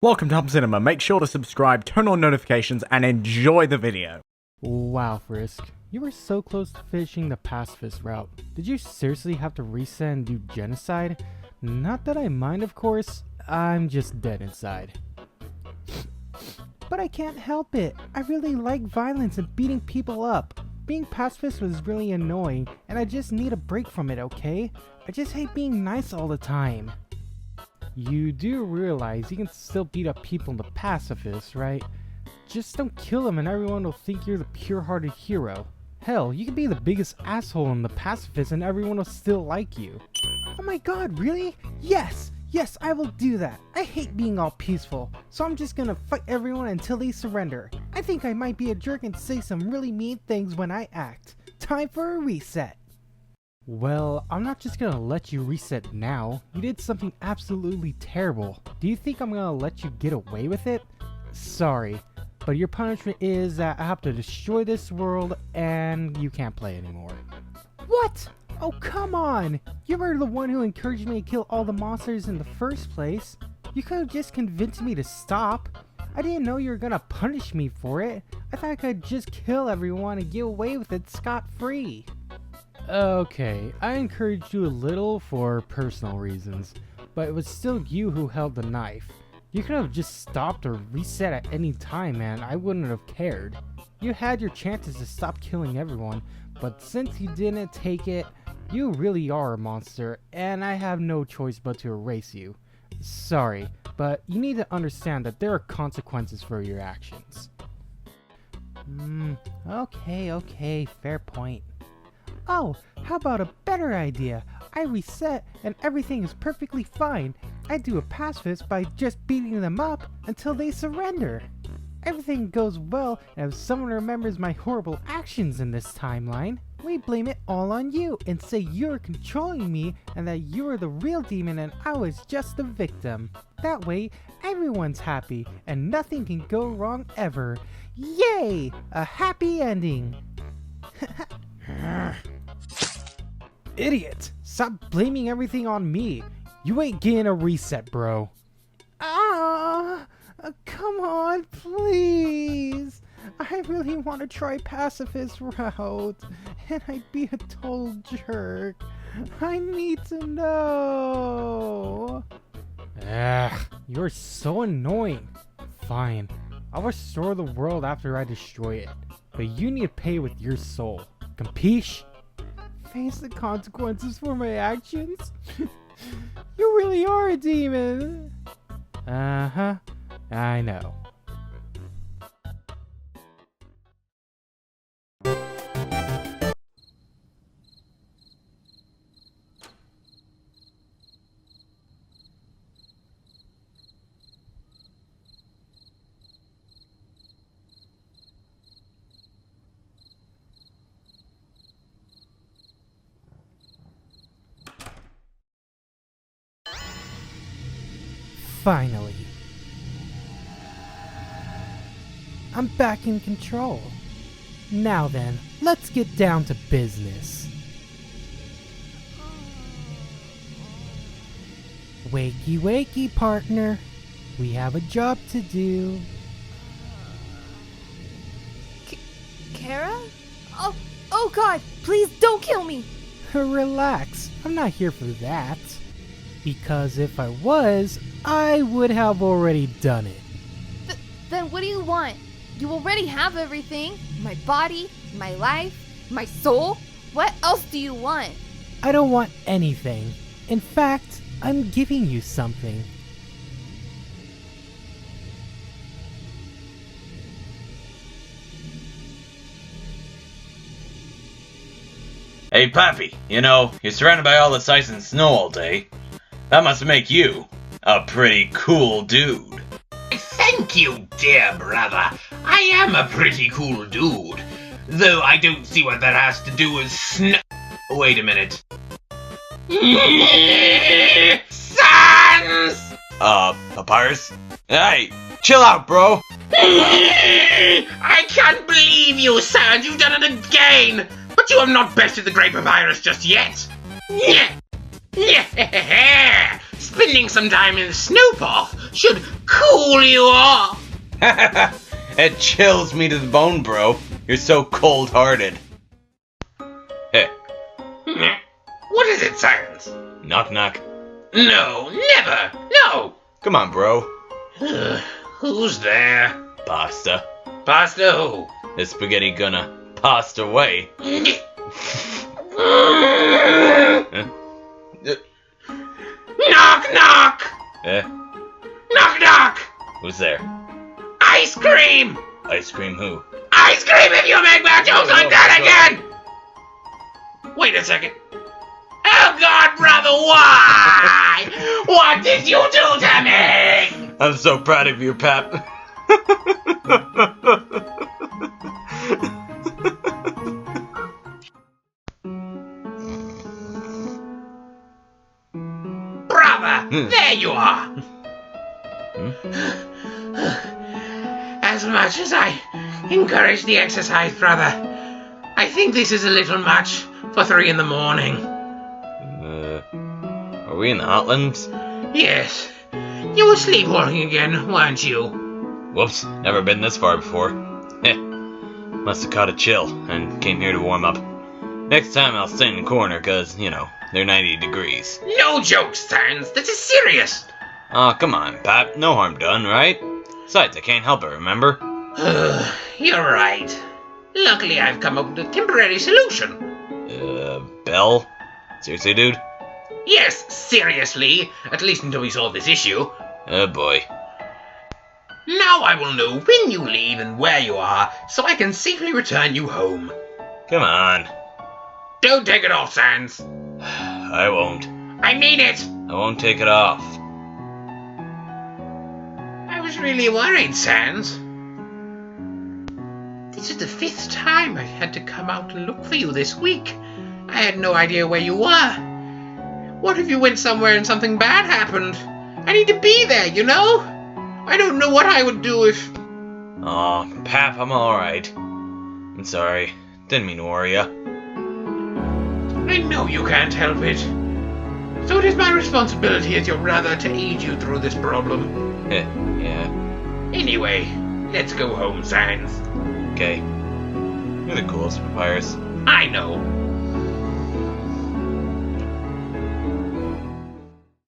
Welcome to Hub Cinema. Make sure to subscribe, turn on notifications, and enjoy the video. Wow, Frisk. You were so close to finishing the pacifist route. Did you seriously have to reset and do genocide? Not that I mind, of course. I'm just dead inside. But I can't help it. I really like violence and beating people up. Being pacifist was really annoying, and I just need a break from it, okay? I just hate being nice all the time. You do realize you can still beat up people in the pacifist, right? Just don't kill them and everyone will think you're the pure-hearted hero. Hell, you can be the biggest asshole in the pacifist and everyone will still like you. Oh my god, really? Yes! Yes, I will do that. I hate being all peaceful, so I'm just gonna fight everyone until they surrender. I think I might be a jerk and say some really mean things when I act. Time for a reset. Well, I'm not just gonna let you reset now. You did something absolutely terrible. Do you think I'm gonna let you get away with it? Sorry, but your punishment is that I have to destroy this world and you can't play anymore. What? Oh, come on! You were the one who encouraged me to kill all the monsters in the first place. You could have just convinced me to stop. I didn't know you were gonna punish me for it. I thought I could just kill everyone and get away with it scot-free. Okay, I encouraged you a little for personal reasons, but it was still you who held the knife. You could have just stopped or reset at any time and I wouldn't have cared. You had your chances to stop killing everyone, but since you didn't take it, you really are a monster, and I have no choice but to erase you. Sorry, but you need to understand that there are consequences for your actions. Okay, fair point. Oh, how about a better idea? I reset and everything is perfectly fine. I do a pacifist by just beating them up until they surrender. Everything goes well, and if someone remembers my horrible actions in this timeline, we blame it all on you and say you're controlling me and that you're the real demon and I was just the victim. That way, everyone's happy and nothing can go wrong ever. Yay! A happy ending! Idiot! Stop blaming everything on me. You ain't getting a reset, bro. Come on, please. I really want to try pacifist route, and I'd be a total jerk. I need to know. You're so annoying. Fine, I'll restore the world after I destroy it, but you need to pay with your soul. Capiche? Face the consequences for my actions? You really are a demon. I know. Finally. I'm back in control. Now then, let's get down to business. Wakey wakey, partner. We have a job to do. Chara? Oh god, please don't kill me! Relax, I'm not here for that. Because if I was, I would have already done it. Then what do you want? You already have everything. My body, my life, my soul. What else do you want? I don't want anything. In fact, I'm giving you something. Hey, Pappy, you know, you're surrounded by all this ice and snow all day. That must make you a pretty cool dude. Thank you, dear brother. I am a pretty cool dude. Though I don't see what that has to do with Wait a minute. Sons! Papyrus? Hey, chill out, bro! I can't believe you, Sans! You've done it again! But you have not bested the Great Papyrus just yet! Yeah! Spending some time in the snowpath should cool you off. It chills me to the bone, bro. You're so cold-hearted. Hey, What is it, Science? knock knock. No, never. No. Come on, bro. Who's there? Pasta. Pasta who? Is spaghetti gonna pasta away? Knock, knock. Eh? Knock, knock. Who's there? Ice cream. Ice cream who? Ice cream if you make bad jokes like that again! Wait a second. Oh God, brother, why? What did you do to me? I'm so proud of you, Pap. Brother, there you are. As much as I encourage the exercise, brother, I think this is a little much for 3 in the morning. Are we in the Hotlands? Yes, you were sleepwalking again, weren't you? Whoops, never been this far before. Heh, must have caught a chill and came here to warm up. Next time I'll stay in the corner, cause, you know, they're 90 degrees. No jokes, Sans. This is serious. Aw, come on, Pap. No harm done, right? Besides, I can't help it, remember? You're right. Luckily, I've come up with a temporary solution. Bell? Seriously, dude? Yes, seriously. At least until we solve this issue. Oh boy. Now I will know when you leave and where you are, so I can safely return you home. Come on. Don't take it off, Sans. I won't. I mean it. I won't take it off. I was really worried, Sans. This is the 5th time I've had to come out and look for you this week. I had no idea where you were. What if you went somewhere and something bad happened? I need to be there, you know? I don't know what I would do if... Aw, Pap, I'm alright. I'm sorry. Didn't mean to worry ya. I know you can't help it. So it is my responsibility as your brother to aid you through this problem. Yeah. Anyway, let's go home, Sans. Okay. You're the coolest, Papyrus. I know.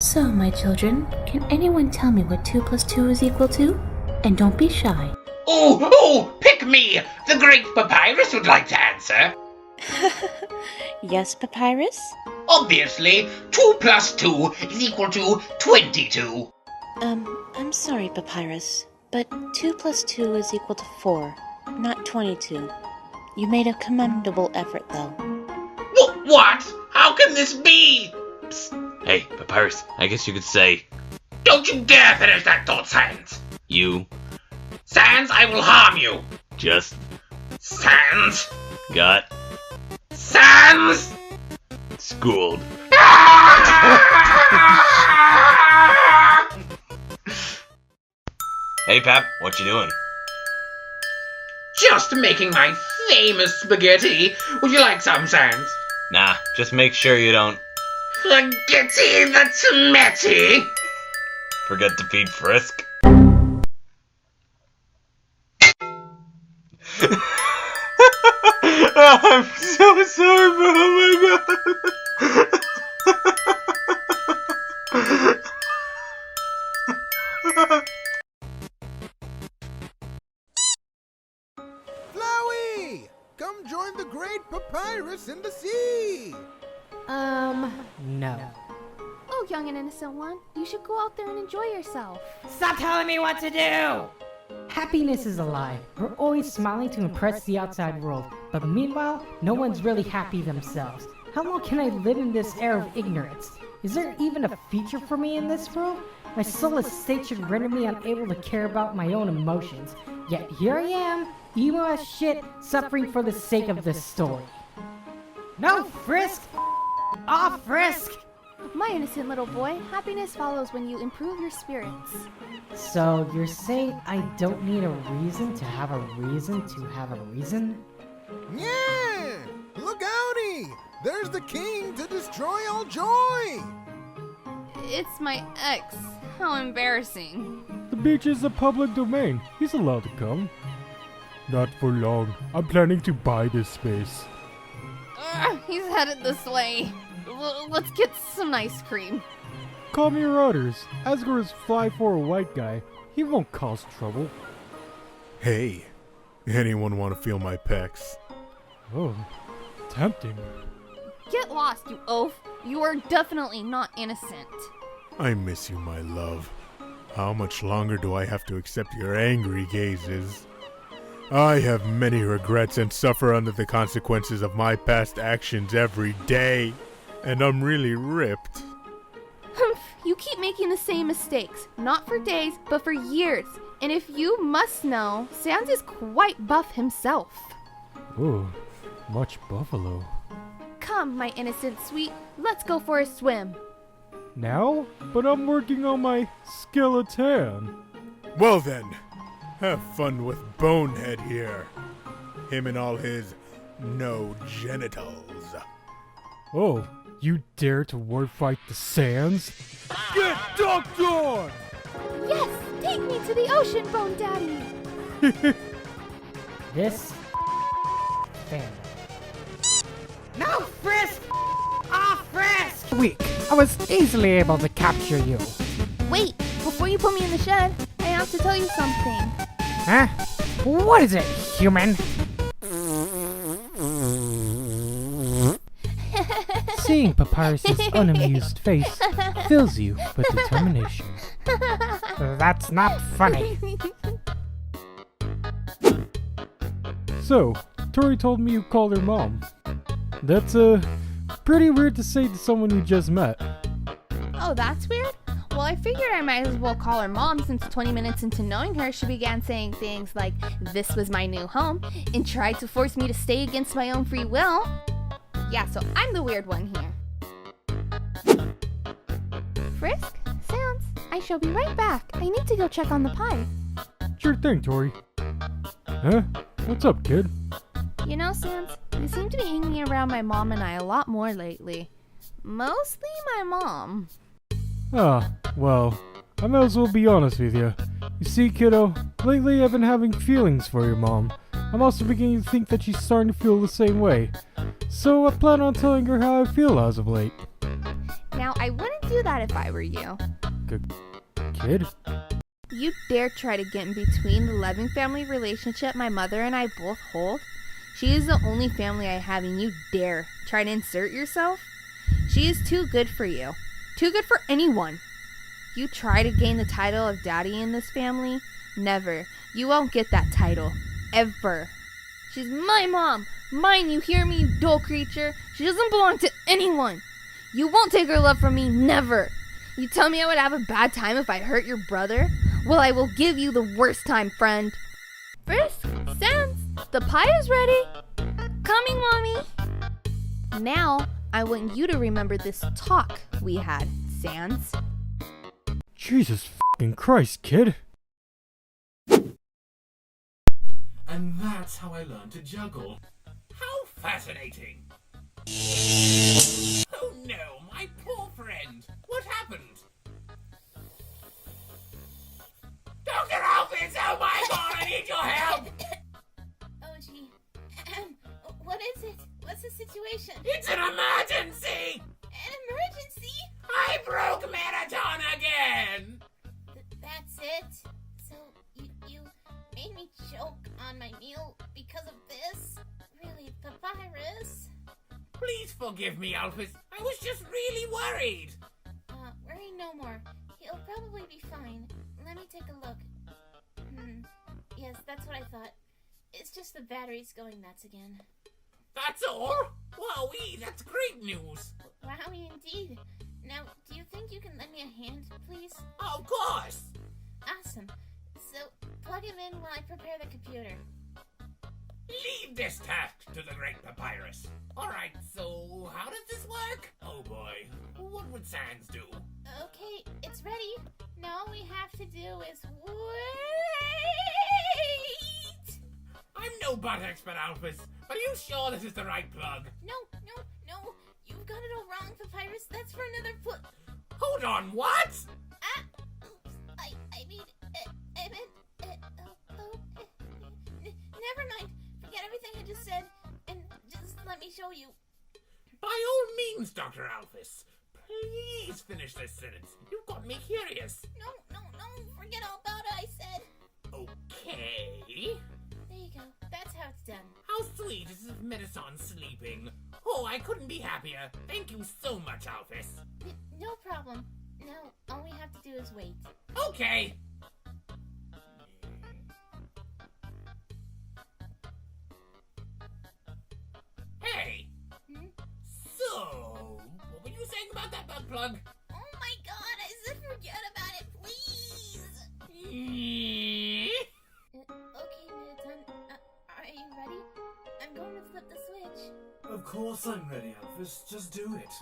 So, my children, can anyone tell me what 2 plus 2 is equal to? And don't be shy. Oh, pick me! The great Papyrus would like to answer. Yes, Papyrus? Obviously, 2 plus 2 is equal to 22. I'm sorry, Papyrus, but 2 plus 2 is equal to 4, not 22. You made a commendable effort, though. What? How can this be? Psst. Hey, Papyrus, I guess you could say... Don't you dare finish that thought, Sans. You Sans, I will harm you. just Sans. got Sans. schooled. Hey, Pap, what you doing? Just making my famous spaghetti. Would you like some, Sans? Nah, just make sure you don't Spaghetti that's metty. forget to feed Frisk. I'm so sorry, but oh my god. Flowey! Come join the great Papyrus in the sea! No. Oh, young and innocent one, you should go out there and enjoy yourself. Stop telling me what to do! Happiness is a lie. We're always smiling to impress the outside world, but meanwhile, no one's really happy themselves. How long can I live in this air of ignorance? Is there even a future for me in this world? My soulless state should render me unable to care about my own emotions. Yet here I am, emo as shit, suffering for the sake of this story. No, Frisk! Off, Frisk! My innocent little boy, happiness follows when you improve your spirits. So you're saying I don't need a reason to have a reason to have a reason? Yeah! Look outie! There's the king to destroy all joy! It's my ex. How embarrassing. The beach is a public domain. He's allowed to come. Not for long. I'm planning to buy this space. He's headed this way. Let's get some ice cream. Call me your orders. Asgore is fly for a white guy. He won't cause trouble. Hey, anyone want to feel my pecs? Oh, tempting. Get lost, you oaf. You are definitely not innocent. I miss you, my love. How much longer do I have to accept your angry gazes? I have many regrets and suffer under the consequences of my past actions every day. And I'm really ripped. You keep making the same mistakes, not for days, but for years. And if you must know, Sans is quite buff himself. Oh, much buffalo. Come, my innocent sweet, let's go for a swim. Now? But I'm working on my skeleton. Well then, have fun with Bonehead here. Him and all his no genitals. Oh, you dare to word fight the Sans? Get dunked on! Yes, take me to the ocean, Bone Daddy. This family. No, Frisk! Off, Frisk! Weak. I was easily able to capture you. Wait, before you put me in the shed, I have to tell you something. Huh? What is it, human? Seeing Papyrus's unamused face fills you with determination. That's not funny. So, Tori told me you called her mom. That's, pretty weird to say to someone you just met. Oh, that's weird? Well, I figured I might as well call her mom since 20 minutes into knowing her, she began saying things like, "This was my new home," and tried to force me to stay against my own free will. Yeah, so I'm the weird one here. Frisk? Sans? I shall be right back. I need to go check on the pie. Sure thing, Tori. Huh? What's up, kid? You know, Sans, you seem to be hanging around my mom and I a lot more lately. Mostly my mom. Ah, well, I might as well be honest with you. You see, kiddo, lately I've been having feelings for your mom. I'm also beginning to think that she's starting to feel the same way. So I plan on telling her how I feel as of late. Now, I wouldn't do that if I were you. Kid? You dare try to get in between the loving family relationship my mother and I both hold? She is the only family I have, and you dare try to insert yourself? She is too good for you. Too good for anyone. You try to gain the title of daddy in this family? Never. You won't get that title. Ever. She's my mom. Mine, you hear me, you dull creature? She doesn't belong to anyone. You won't take her love from me. Never. You tell me I would have a bad time if I hurt your brother? Well, I will give you the worst time, friend. Frisk, Sans, the pie is ready. Coming, Mommy. Now, I want you to remember this talk we had, Sans. Jesus f***ing Christ, kid. And that's how I learned to juggle. How fascinating! Oh no, my poor friend! What happened? Dr. Alphys, oh my god, I need your help! Oh, gee. What is it? What's the situation? It's an emergency! An emergency? I broke Marathon again! That's it? So, you made me choke on my meal because of this? Really, Papyrus? Please forgive me, Alphys. I was just really worried. Worry no more. He'll probably be fine. Let me take a look. Yes, that's what I thought. It's just the battery's going nuts again. That's all? Wowee, that's great news. Wowie indeed. Now, do you think you can lend me a hand, please? Of course. Awesome. So, plug him in while I prepare the computer. Leave this task to the great Papyrus. Alright, so how does this work? Oh boy, what would Sans do? Okay, it's ready. Now all we have to do is wait. I'm no butt expert, Alphys. Are you sure this is the right plug? No. You've got it all wrong, Papyrus. That's for another Hold on, what? show you. By all means, Dr. Alphys. Please finish this sentence. You've got me curious. No, forget all about it, I said. Okay. There you go. That's how it's done. How sweet is this medicine sleeping? Oh, I couldn't be happier. Thank you so much, Alphys. No problem. Now, all we have to do is wait. Okay. Hey. Hmm? So, what were you saying about that bug plug? Oh my god, I said forget about it, please! Okay, Middleton, are you ready? I'm going to flip the switch. Of course I'm ready, Alphys. Just do it.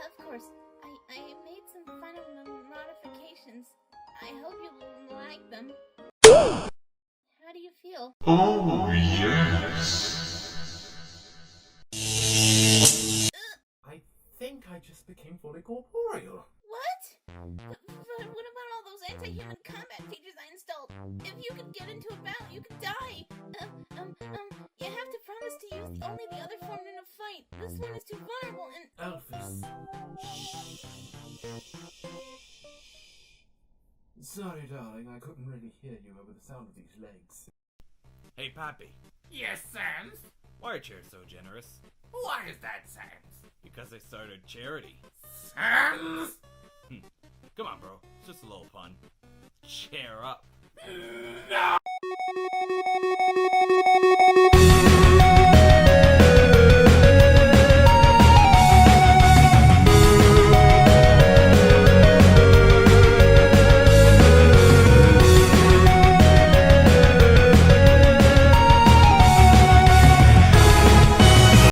Of course. I made some final modifications. I hope you like them. How do you feel? Oh, yes. I think I just became fully corporeal. What? But what about all those anti-human combat features I installed? If you could get into a battle, you could die. You have to promise to use only the other form in a fight. This one is too vulnerable and... Alphys. Sorry, darling, I couldn't really hear you over the sound of these legs. Hey, Pappy. Yes, Sans? Why are chairs so generous? Why is that, Sans? Because they started charity. Sans? Come on, bro. It's just a little pun. Cheer up.